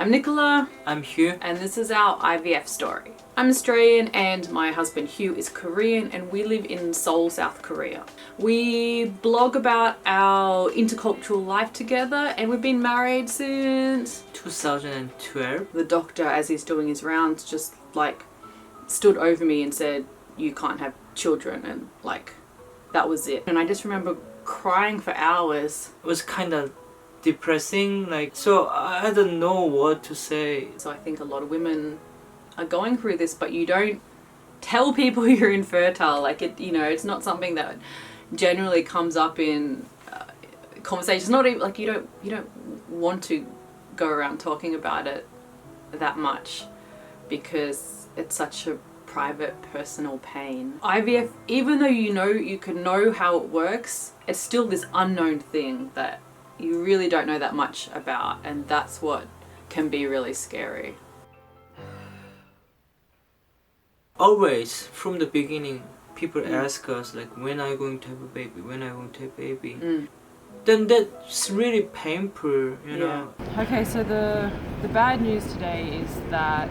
I'm Nichola. I'm Hugh. And this is our IVF story. I'm Australian and my husband Hugh is Korean and we live in Seoul, South Korea. We blog about our intercultural life together and we've been married since 2012. The doctor, as he's doing his rounds, just like stood over me and said, "You can't have children," and like that was it. And I just remember crying for hours. It was kind of depressing, so I don't know what to say. So I think a lot of women are going through this, but you don't tell people you're infertile. It's not something that generally comes up in conversations. Not even like you don't want to go around talking about it that much because it's such a private, personal pain. IVF, even though you can know how it works, it's still this unknown thing that you really don't know that much about, and that's what can be really scary. Always, from the beginning, people ask us when are you going to have a baby? When are you going to have a baby? Then that's really painful, you know. Okay, so the bad news today is that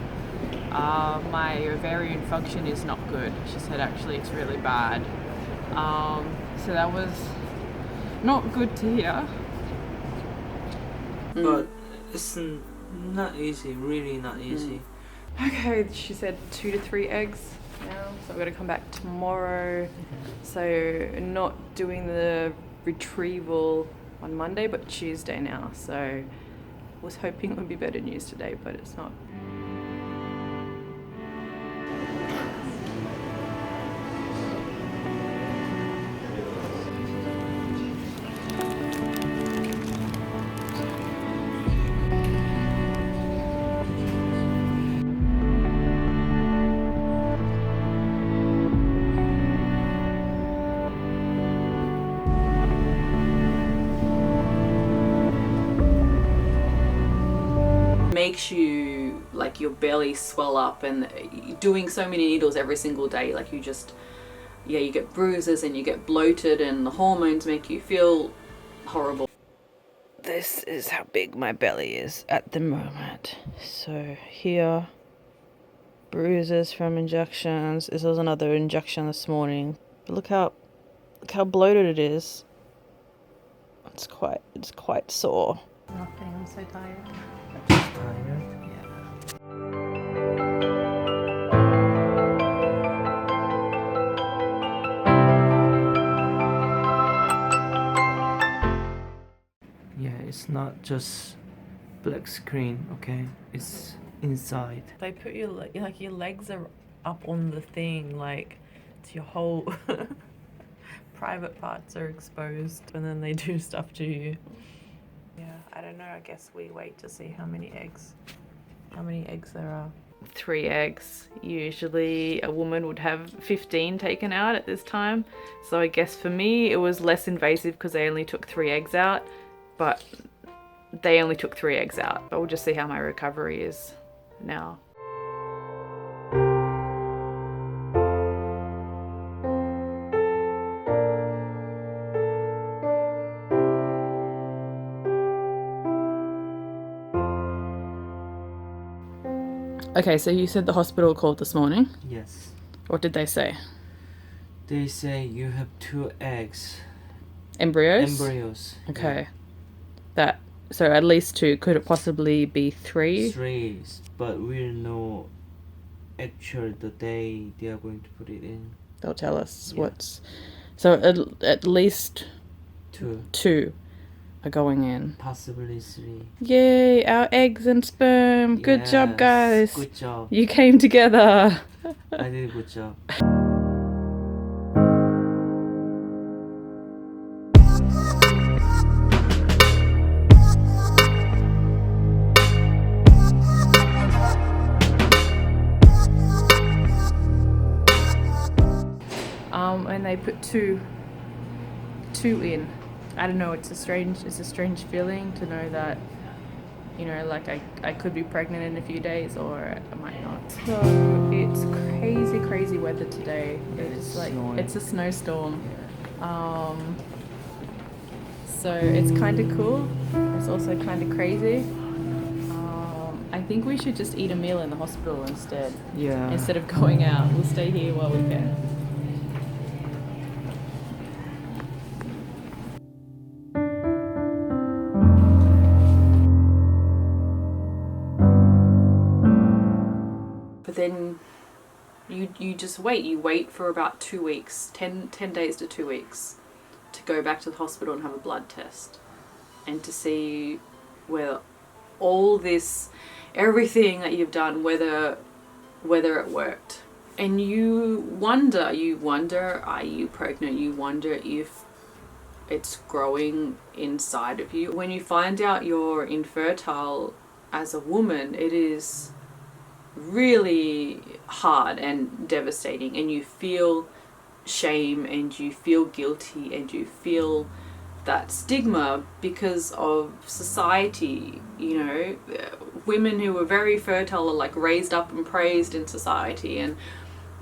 my ovarian function is not good. She said actually it's really bad. So that was not good to hear. But it's not easy, really not easy. Okay, she said 2 to 3 eggs now, so I'm gonna come back tomorrow. So not doing the retrieval on Monday, but Tuesday now. So was hoping it would be better news today, but it's not. Makes you your belly swell up, and doing so many needles every single day, you get bruises and you get bloated and the hormones make you feel horrible. This is how big my belly is at the moment. So here, bruises from injections. This was another injection this morning. But look how bloated it is. It's quite sore. Nothing. I'm so tired. Tired? Yeah, it's not just black screen, okay? It's inside. They put your legs are up on the thing, it's your whole private parts are exposed, and then they do stuff to you. Yeah, I don't know. I guess we wait to see how many eggs there are. 3 eggs. Usually a woman would have 15 taken out at this time. So I guess for me it was less invasive because they only took 3 eggs out, but they only took 3 eggs out. But we'll just see how my recovery is now. Okay, so you said the hospital called this morning. Yes. What did they say? They say you have 2 eggs. Embryos? Embryos. Okay. Yeah. So at least 2. Could it possibly be 3? 3, but we'll know actually the day they are going to put it in. They'll tell us what's... So at least 2 are going in. Possibly 3. Yay, our eggs and sperm. Good job, guys. Good job. You came together. I did a good job. And they put two in. I don't know, it's a strange feeling to know that, I could be pregnant in a few days or I might not. So it's crazy weather today. It's it's a snowstorm. So it's kind of cool. It's also kind of crazy. think we should just eat a meal in the hospital instead. Yeah. Instead of going out, we'll stay here while we can. But then you just wait. You wait for about 2 weeks, 10 days to 2 weeks, to go back to the hospital and have a blood test. And to see whether all this, everything that you've done, whether it worked. And you wonder, are you pregnant? You wonder if it's growing inside of you. When you find out you're infertile as a woman, it is really hard and devastating, and you feel shame and you feel guilty and you feel that stigma because of society. You know, women who are very fertile are like raised up and praised in society, and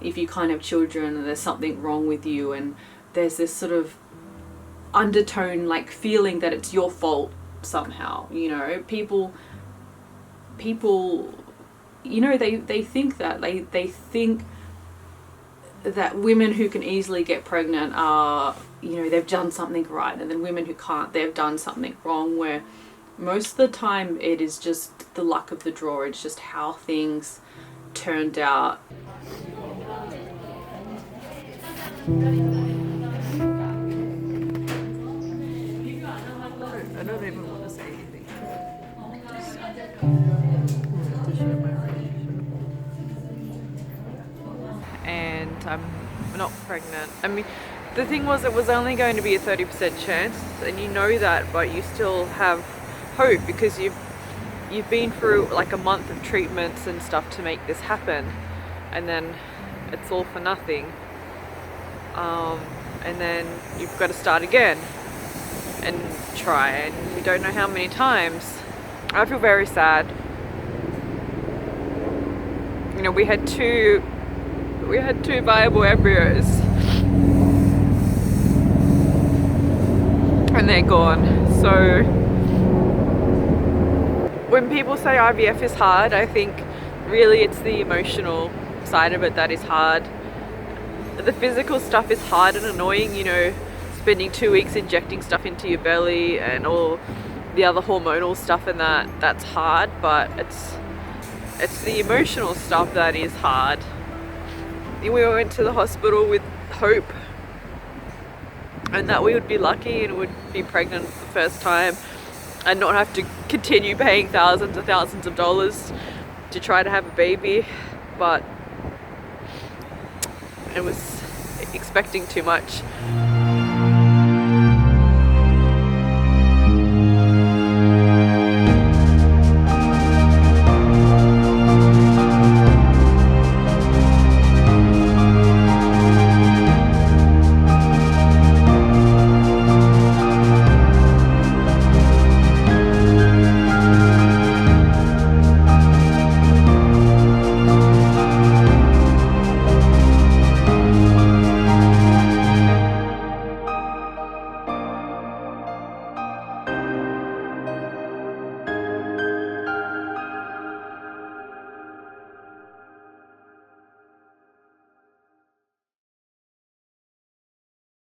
if you can't have children, there's something wrong with you, and there's this sort of undertone like feeling that it's your fault somehow. You know, people you know, they think that they think that women who can easily get pregnant are, you know, they've done something right, and then women who can't, they've done something wrong, where most of the time it is just the luck of the draw. It's just how things turned out. I don't even want to say anything. And I'm not pregnant. I mean, the thing was, it was only going to be a 30% chance, and you know that, but you still have hope because you've been through like a month of treatments and stuff to make this happen, and then it's all for nothing. And then you've got to start again and try, and you don't know how many times. I feel very sad. You know, we had two viable embryos and they're gone. So when people say IVF is hard, I think really it's the emotional side of it that is hard. The physical stuff is hard and annoying, you know, spending 2 weeks injecting stuff into your belly and all the other hormonal stuff, and that's hard, but it's the emotional stuff that is hard. We went to the hospital with hope and that we would be lucky and would be pregnant for the first time and not have to continue paying thousands and thousands of dollars to try to have a baby, but it was expecting too much.